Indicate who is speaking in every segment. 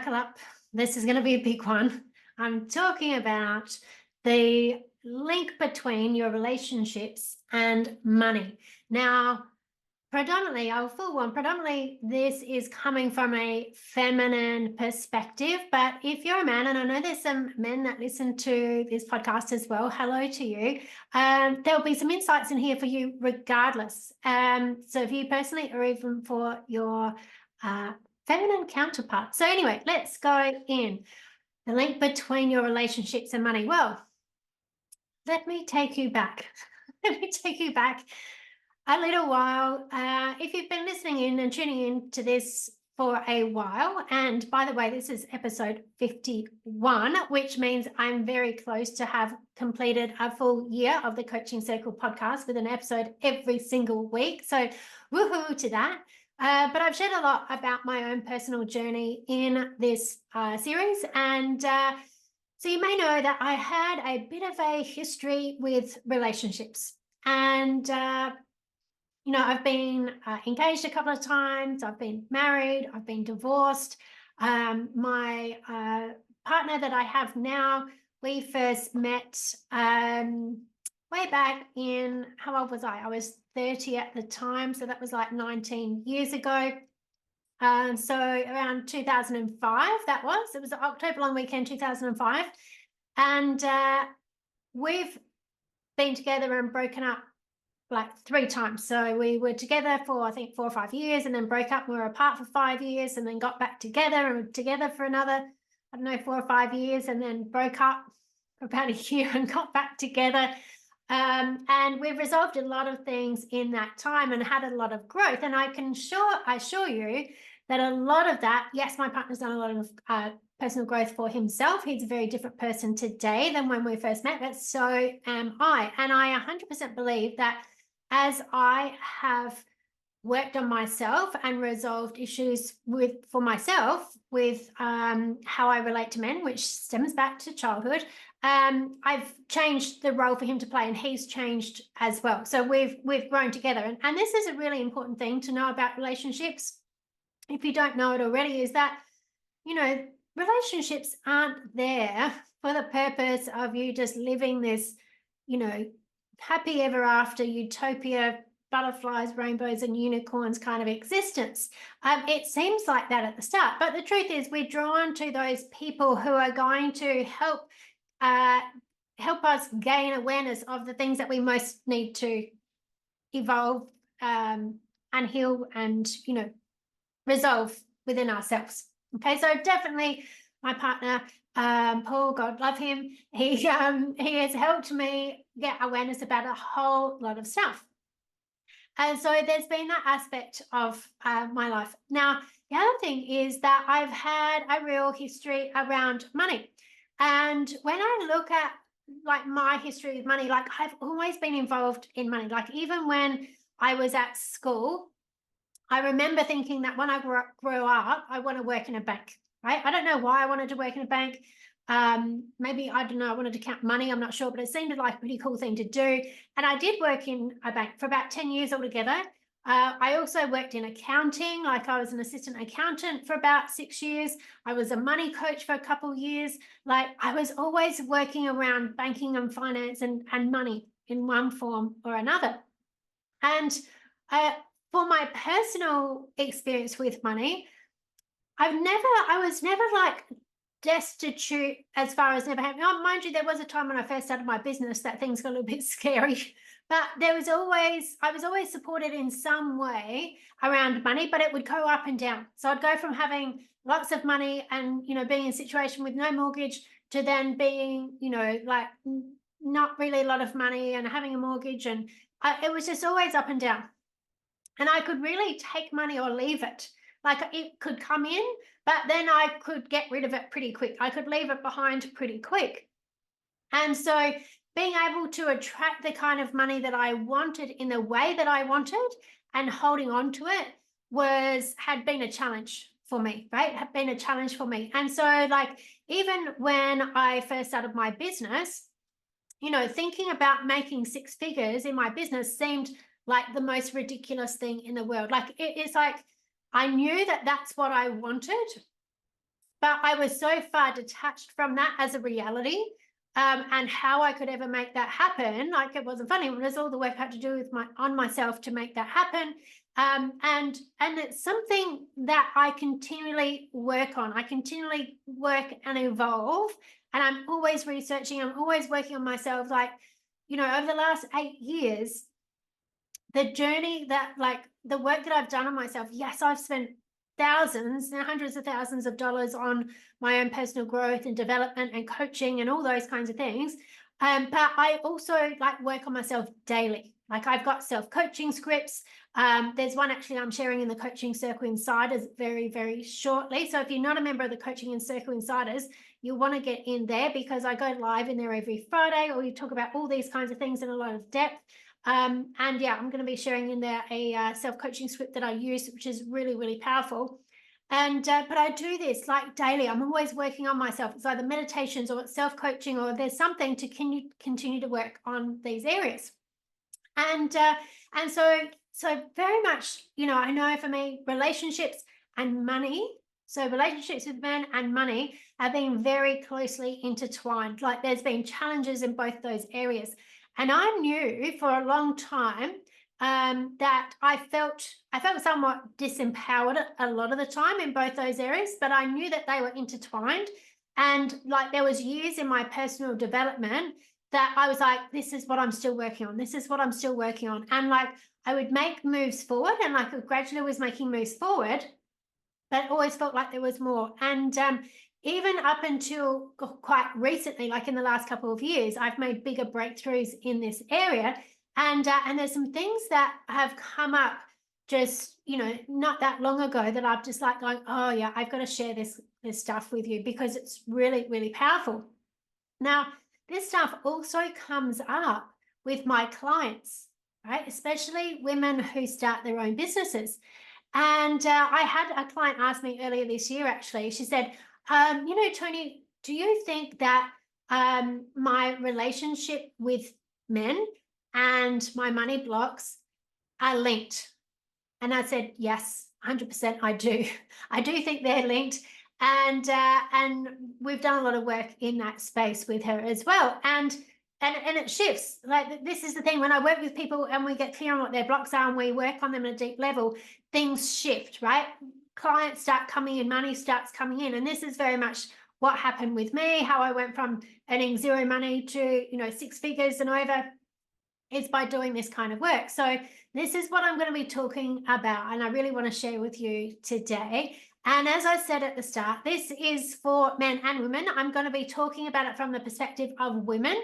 Speaker 1: buckle up. This is going to be a big one. I'm talking about the link between your relationships and money. Now, predominantly this is coming from a feminine perspective, but if you're a man, and I know there's some men that listen to this podcast as well, hello to you. There'll be some insights in here for you regardless. So if you personally, or even for your feminine counterpart. So anyway, let's go in. The link between your relationships and money. Well, let me take you back. Let me take you back a little while. If you've been listening in and tuning in to this for a while, and by the way, this is episode 51, which means I'm very close to have completed a full year of the Coaching Circle podcast with an episode every single week. So woohoo to that. But I've shared a lot about my own personal journey in this series. And so you may know that I had a bit of a history with relationships. And, I've been engaged a couple of times. I've been married. I've been divorced. My partner that I have now, we first met way back in, how old was I? I was 30 at the time, so that was like 19 years ago. So around 2005, it was October long weekend 2005, and we've been together and broken up like 3 times. So we were together for I think 4 or 5 years, and then broke up. We were apart for 5 years, and then got back together and were together for another 4 or 5 years, and then broke up for about a year and got back together. And we've resolved a lot of things in that time and had a lot of growth. And I assure you that a lot of that, yes, my partner's done a lot of personal growth for himself. He's a very different person today than when we first met, but so am I. And I 100% believe that as I have worked on myself and resolved issues for myself with how I relate to men, which stems back to childhood, I've changed the role for him to play, and he's changed as well. So we've grown together. And this is a really important thing to know about relationships, if you don't know it already, is that, relationships aren't there for the purpose of you just living this, happy ever after utopia, butterflies, rainbows, and unicorns kind of existence. It seems like that at the start, but the truth is we're drawn to those people who are going to help us gain awareness of the things that we most need to evolve and heal and resolve within ourselves. Okay, so definitely my partner, Paul, God love him, he has helped me get awareness about a whole lot of stuff. And so there's been that aspect of my life. Now, the other thing is that I've had a real history around money. And when I look at like my history with money, like I've always been involved in money. Like even when I was at school, I remember thinking that when I grow up, I want to work in a bank, right? I don't know why I wanted to work in a bank. Maybe, I don't know, I wanted to count money. I'm not sure, but it seemed like a pretty cool thing to do. And I did work in a bank for about 10 years altogether. I also worked in accounting, like I was an assistant accountant for about 6 years. I was a money coach for a couple of years. Like I was always working around banking and finance and money in one form or another. And for my personal experience with money, I was never like destitute as far as never having. Oh, mind you, there was a time when I first started my business that things got a little bit scary, but I was always supported in some way around money, but it would go up and down. So I'd go from having lots of money and, being in a situation with no mortgage to then being, like not really a lot of money and having a mortgage. And it was just always up and down. And I could really take money or leave it. Like it could come in, but then I could get rid of it pretty quick. I could leave it behind pretty quick. And so being able to attract the kind of money that I wanted in the way that I wanted and holding on to it had been a challenge for me, right? Had been a challenge for me. And so like, even when I first started my business, thinking about making 6 figures in my business seemed like the most ridiculous thing in the world. Like it's like, I knew that that's what I wanted, but I was so far detached from that as a reality, and how I could ever make that happen. Like, it wasn't funny. It was all the work I had to do with on myself to make that happen. And it's something that I continually work on. I continually work and evolve, and I'm always researching. I'm always working on myself. Like, over the last 8 years, the journey that, like, the work that I've done on myself, yes, I've spent thousands, hundreds of thousands of dollars on my own personal growth and development and coaching and all those kinds of things. But I also like work on myself daily. Like, I've got self-coaching scripts. There's one actually I'm sharing in the Coaching Circle Insiders very, very shortly. So if you're not a member of the Coaching and Circle Insiders, you'll want to get in there, because I go live in there every Friday, or you talk about all these kinds of things in a lot of depth. And yeah, I'm going to be sharing in there a self-coaching script that I use, which is really, really powerful. And but I do this like daily. I'm always working on myself. It's either meditations or it's self-coaching, or there's something to continue to work on these areas. And so very much, I know for me, relationships and money. So relationships with men and money have been very closely intertwined. Like, there's been challenges in both those areas. And I knew for a long time that I felt somewhat disempowered a lot of the time in both those areas, but I knew that they were intertwined. And like, there was years in my personal development that I was like, this is what I'm still working on. This is what I'm still working on. And like, I would make moves forward, and like, I gradually was making moves forward, but always felt like there was more. And even up until quite recently, like in the last couple of years, I've made bigger breakthroughs in this area. And there's some things that have come up just, not that long ago, that I've just like going, oh yeah, I've got to share this stuff with you, because it's really, really powerful. Now, this stuff also comes up with my clients, right? Especially women who start their own businesses. And I had a client ask me earlier this year, actually. She said, Toni, do you think that my relationship with men and my money blocks are linked? And I said, yes, 100% I do. I do think they're linked. And we've done a lot of work in that space with her as well. And it shifts. Like, this is the thing, when I work with people and we get clear on what their blocks are and we work on them at a deep level, things shift, right? Clients start coming in, money starts coming in. And this is very much what happened with me, how I went from earning zero money to, 6 figures and over, is by doing this kind of work. So this is what I'm going to be talking about, and I really want to share with you today. And as I said at the start, this is for men and women. I'm going to be talking about it from the perspective of women.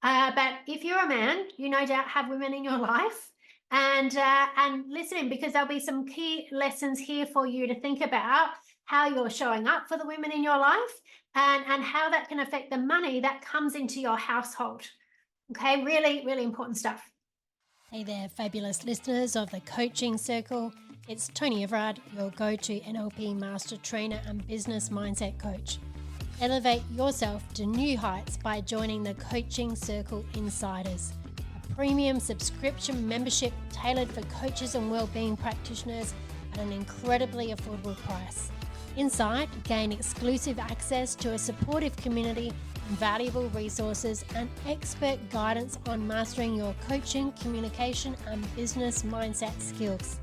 Speaker 1: But if you're a man, you no doubt have women in your life. And listen, because there'll be some key lessons here for you to think about how you're showing up for the women in your life, and how that can affect the money that comes into your household. Okay, really, really important stuff.
Speaker 2: Hey there, fabulous listeners of the Coaching Circle. It's Toni Everard, your go-to NLP Master Trainer and Business Mindset Coach. Elevate yourself to new heights by joining the Coaching Circle Insiders, a premium subscription membership tailored for coaches and wellbeing practitioners at an incredibly affordable price. Inside, gain exclusive access to a supportive community, valuable resources, and expert guidance on mastering your coaching, communication, and business mindset skills.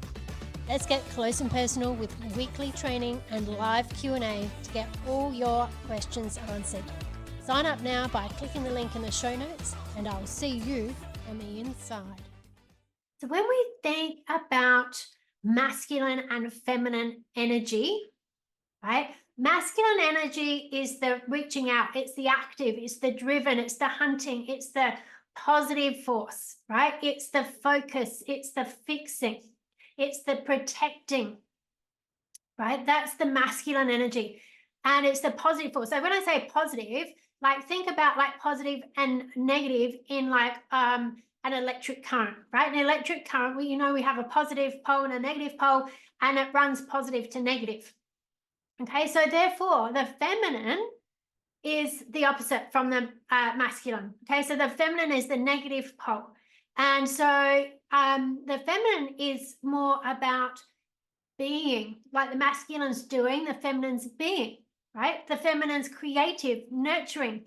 Speaker 2: Let's get close and personal with weekly training and live Q&A to get all your questions answered. Sign up now by clicking the link in the show notes, and I'll see you on the inside.
Speaker 1: So when we think about masculine and feminine energy, right? Masculine energy is the reaching out, it's the active, it's the driven, it's the hunting, it's the positive force, right? It's the focus, it's the fixing, it's the protecting, right? That's the masculine energy, and it's the positive force. So when I say positive, like, think about like positive and negative in like an electric current, right? An electric current, we have a positive pole and a negative pole, and it runs positive to negative. Okay, so therefore the feminine is the opposite from the masculine. Okay, so the feminine is the negative pole. And so the feminine is more about being, like the masculine's doing, the feminine's being, right? The feminine's creative, nurturing.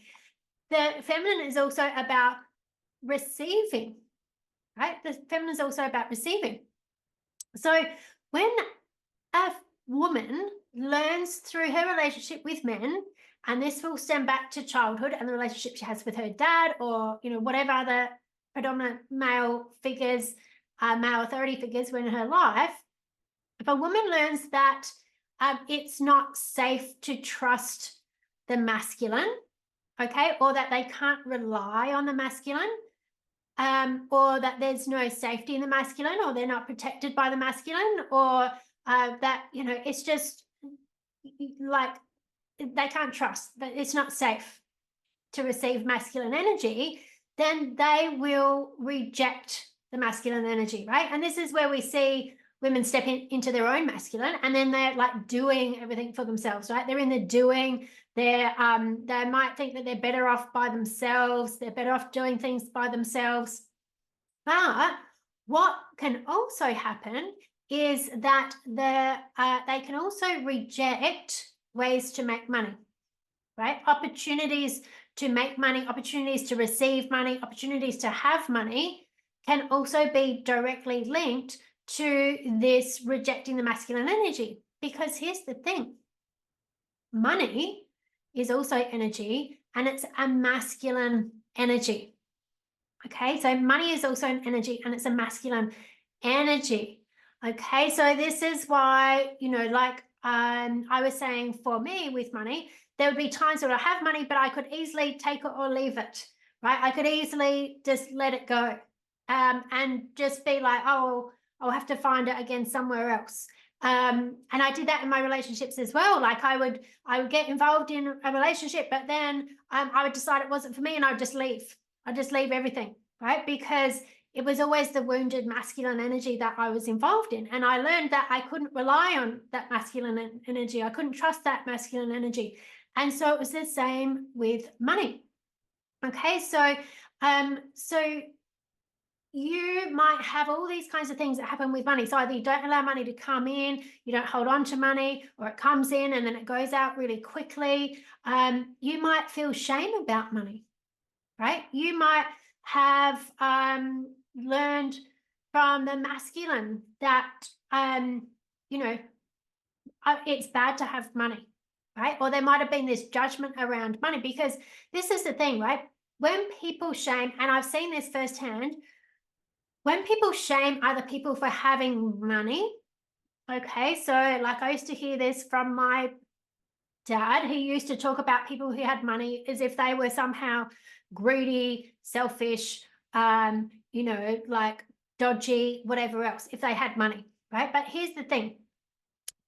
Speaker 1: The feminine is also about receiving, right? The feminine is also about receiving. So when a woman learns through her relationship with men, and this will stem back to childhood and the relationship she has with her dad, or whatever other predominant male figures, male authority figures in her life. If a woman learns that it's not safe to trust the masculine, okay, or that they can't rely on the masculine, or that there's no safety in the masculine, or they're not protected by the masculine, or that it's just like they can't trust, that it's not safe to receive masculine energy, then they will reject the masculine energy, right? And this is where we see women step into their own masculine, and then they're like doing everything for themselves, right? They're in the doing. They might think that they're better off by themselves. They're better off doing things by themselves. But what can also happen is that they can also reject ways to make money, right? Opportunities to make money, opportunities to receive money, opportunities to have money can also be directly linked to this rejecting the masculine energy. Because here's the thing, money is also energy, and it's a masculine energy. Okay, so money is also an energy, and it's a masculine energy. Okay, so this is why, like I was saying, for me with money, there would be times where I have money, but I could easily take it or leave it, right? I could easily just let it go, and just be like, oh, I'll have to find it again somewhere else. And I did that in my relationships as well. Like I would get involved in a relationship, but then I would decide it wasn't for me, and I'd just leave. I'd just leave everything, right? Because it was always the wounded masculine energy that I was involved in. And I learned that I couldn't rely on that masculine energy. I couldn't trust that masculine energy. And so it was the same with money. Okay, so you might have all these kinds of things that happen with money. So either you don't allow money to come in, you don't hold on to money, or it comes in and then it goes out really quickly. You might feel shame about money, right? You might have learned from the masculine that, it's bad to have money, right? Or there might have been this judgment around money, because this is the thing, right? When people shame, and I've seen this firsthand, when people shame other people for having money, okay, so like I used to hear this from my dad. He used to talk about people who had money as if they were somehow greedy, selfish, like dodgy, whatever else, if they had money, right? But here's the thing.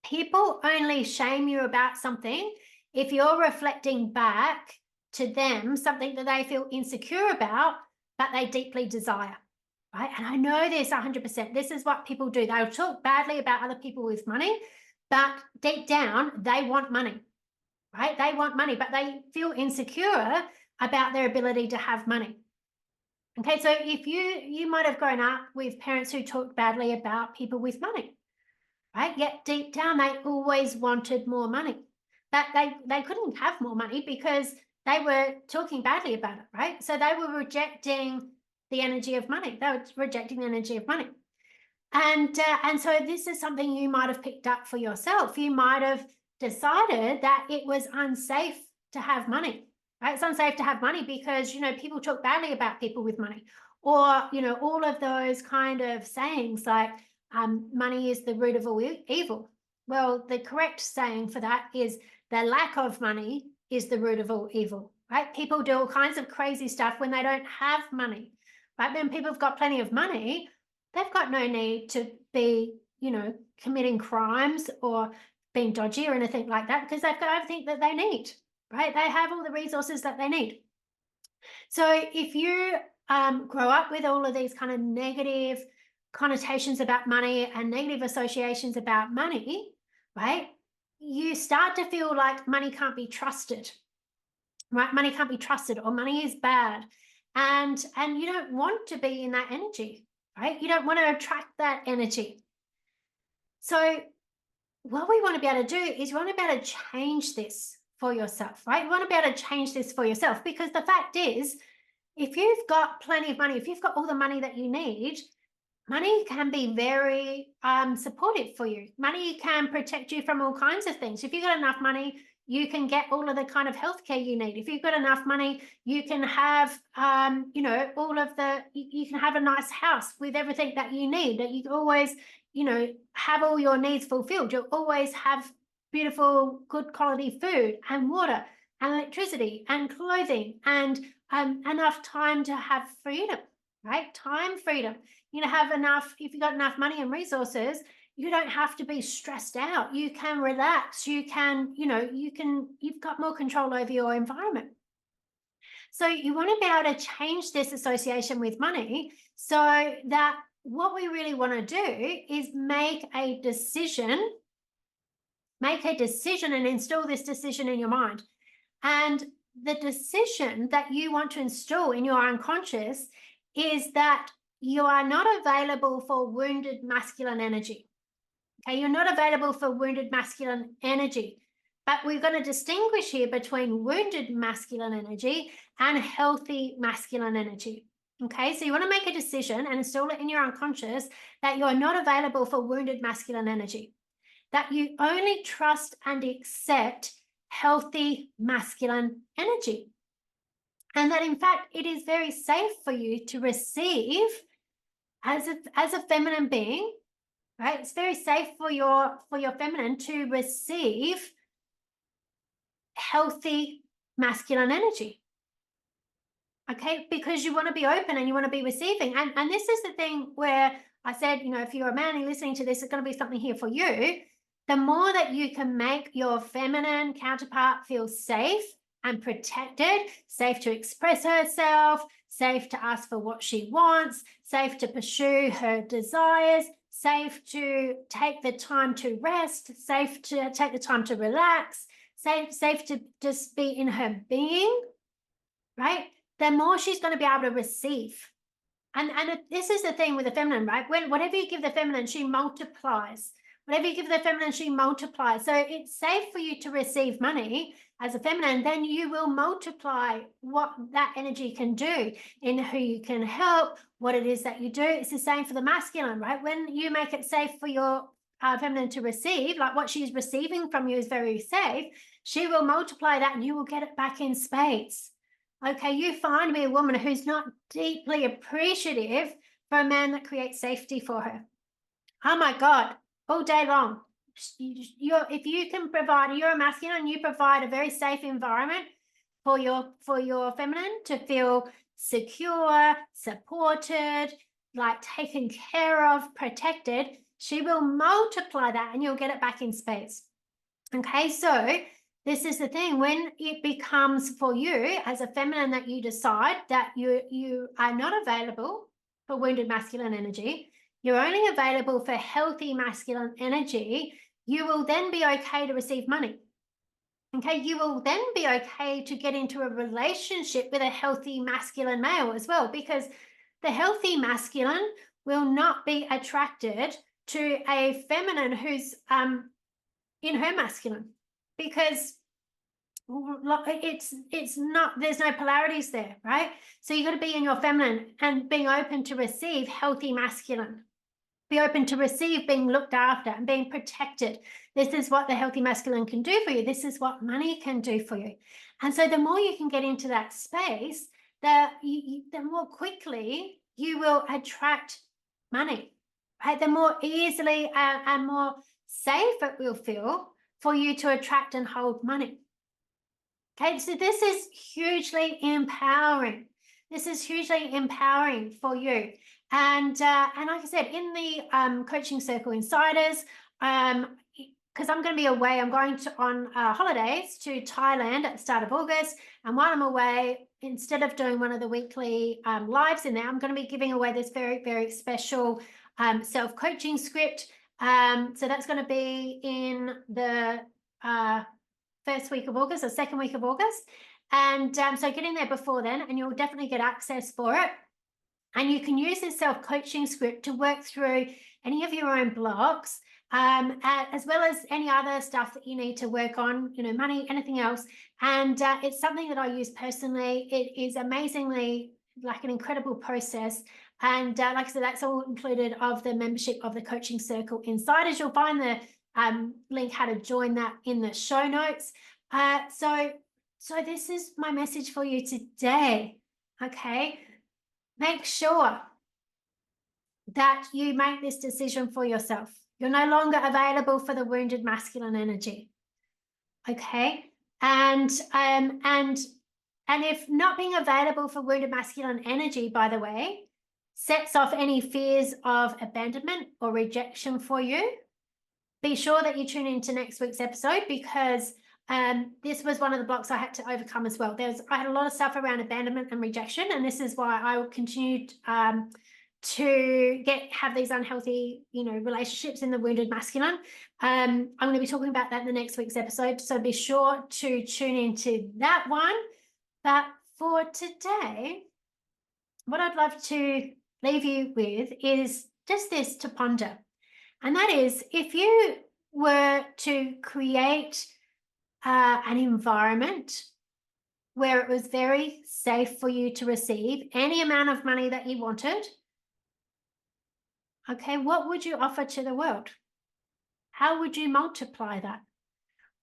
Speaker 1: People only shame you about something if you're reflecting back to them something that they feel insecure about, but they deeply desire, right? And I know this 100%. This is what people do. They'll talk badly about other people with money, but deep down, they want money, right? They want money, but they feel insecure about their ability to have money. Okay, so if you might have grown up with parents who talked badly about people with money, right? Yet deep down, they always wanted more money. But they couldn't have more money because they were talking badly about it, right? So they were rejecting the energy of money. They were rejecting the energy of money. And so this is something you might have picked up for yourself. You might have decided that it was unsafe to have money, right? It's unsafe to have money because, people talk badly about people with money, or, all of those kind of sayings like money is the root of all evil. Well, the correct saying for that is the lack of money is the root of all evil, right? People do all kinds of crazy stuff when they don't have money, right? When people have got plenty of money, they've got no need to be, committing crimes or being dodgy or anything like that, because they've got everything that they need, right? They have all the resources that they need. So if you grow up with all of these kind of negative connotations about money and negative associations about money, right, you start to feel like money can't be trusted, right? Money can't be trusted, or money is bad. And you don't want to be in that energy, right? You don't want to attract that energy. So what we want to be able to do is we want to be able to change this for yourself, right? You want to be able to change this for yourself, because the fact is, if you've got plenty of money, if you've got all the money that you need, money can be very supportive for you. Money can protect you from all kinds of things. If you've got enough money, you can get all of the kind of healthcare you need. If you've got enough money, you can have, you can have a nice house with everything that you need, that you always, have all your needs fulfilled. You'll always have beautiful, good quality food and water and electricity and clothing and enough time to have freedom, right? Time freedom. Have enough, if you've got enough money and resources, you don't have to be stressed out. You can relax. You can, you've got more control over your environment. So you want to be able to change this association with money, so that what we really want to do is make a decision and install this decision in your mind. And the decision that you want to install in your unconscious is that you are not available for wounded masculine energy. Okay, you're not available for wounded masculine energy. But we're going to distinguish here between wounded masculine energy and healthy masculine energy. Okay, so you want to make a decision and install it in your unconscious that you're not available for wounded masculine energy, that you only trust and accept healthy masculine energy, and that in fact it is very safe for you to receive as a feminine being, right? It's very safe for your feminine to receive healthy masculine energy. Okay, because you want to be open and you want to be receiving. And this is the thing where I said, if you're a man and listening to this, it's going to be something here for you. The more that you can make your feminine counterpart feel safe and protected, safe to express herself, safe to ask for what she wants, safe to pursue her desires, safe to take the time to rest, safe to take the time to relax, safe to just be in her being, right? The more she's going to be able to receive. And this is the thing with the feminine, right? Whatever you give the feminine, she multiplies. Whatever you give the feminine, she multiplies. So it's safe for you to receive money as a feminine, then you will multiply what that energy can do in who you can help, what it is that you do. It's the same for the masculine, right? When you make it safe for your feminine to receive, like what she's receiving from you is very safe, she will multiply that and you will get it back in spades. Okay, you find me a woman who's not deeply appreciative for a man that creates safety for her. Oh my God, all day long. If you can provide, you're a masculine and you provide a very safe environment for your feminine to feel secure, supported, like taken care of, protected, she will multiply that and you'll get it back in spades. Okay, so this is the thing, when it becomes for you as a feminine that you decide that you are not available for wounded masculine energy, you're only available for healthy masculine energy, you will then be okay to receive money. Okay, you will then be okay to get into a relationship with a healthy masculine male as well, because the healthy masculine will not be attracted to a feminine who's in her masculine, because it's not, there's no polarities there, right? So you got to be in your feminine and being open to receive healthy masculine. Be open to receive being looked after and being protected. This is what the healthy masculine can do for you. This is what money can do for you. And so the more you can get into that space, the more quickly you will attract money, right? The more easily and more safe it will feel for you to attract and hold money. Okay, so this is hugely empowering. This is hugely empowering for you. And like I said, in the coaching circle insiders, because I'm going to be away, I'm going on holidays to Thailand at the start of August. And while I'm away, instead of doing one of the weekly lives in there, I'm going to be giving away this very, very special self-coaching script. So that's going to be in the first week of August or second week of August. And so get in there before then and you'll definitely get access for it. And you can use this self-coaching script to work through any of your own blocks as well as any other stuff that you need to work on, you know, money, anything else. And it's something that I use personally. It is amazingly like an incredible process. And like I said, that's all included of the membership of the coaching circle insiders. You'll find the link how to join that in the show notes. So this is my message for you today. Okay, make sure that you make this decision for yourself. You're no longer available for the wounded masculine energy. Okay, and if not being available for wounded masculine energy, by the way, sets off any fears of abandonment or rejection for you, be sure that you tune into next week's episode, because this was one of the blocks I had to overcome as well. I had a lot of stuff around abandonment and rejection, and this is why I continued to have these unhealthy, you know, relationships in the wounded masculine. I'm going to be talking about that in the next week's episode, so be sure to tune into that one. But for today, what I'd love to leave you with is just this to ponder. And that is, if you were to create an environment where it was very safe for you to receive any amount of money that you wanted, okay, what would you offer to the world? How would you multiply that?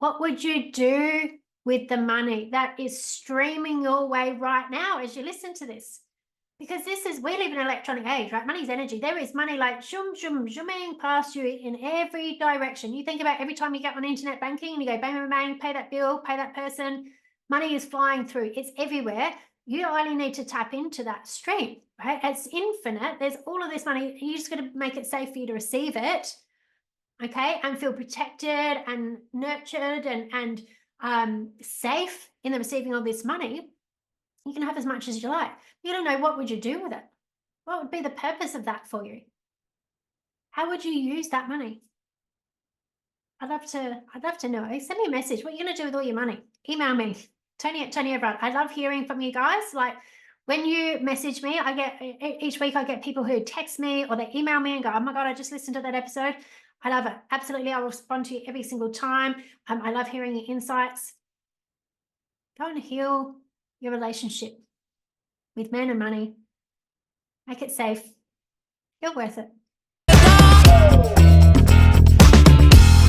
Speaker 1: What would you do with the money that is streaming your way right now as you listen to this? Because we live in an electronic age, right? Money's energy. There is money like zooming past you in every direction. You think about every time you get on internet banking and you go bang, bang, bang, pay that bill, pay that person, money is flying through. It's everywhere. You only need to tap into that stream, right? It's infinite. There's all of this money. You just got to make it safe for you to receive it, okay? And feel protected and nurtured and safe in the receiving of this money. You can have as much as you like. You don't know, what would you do with it? What would be the purpose of that for you? How would you use that money? I'd love to know. Send me a message. What are you going to do with all your money? Email me, Toni at Toni Everard. I love hearing from you guys. Like when you message me, each week I get people who text me or they email me and go, oh my God, I just listened to that episode. I love it. Absolutely. I'll respond to you every single time. I love hearing your insights. Go and heal your relationship with men and money. Make it safe. You're worth it.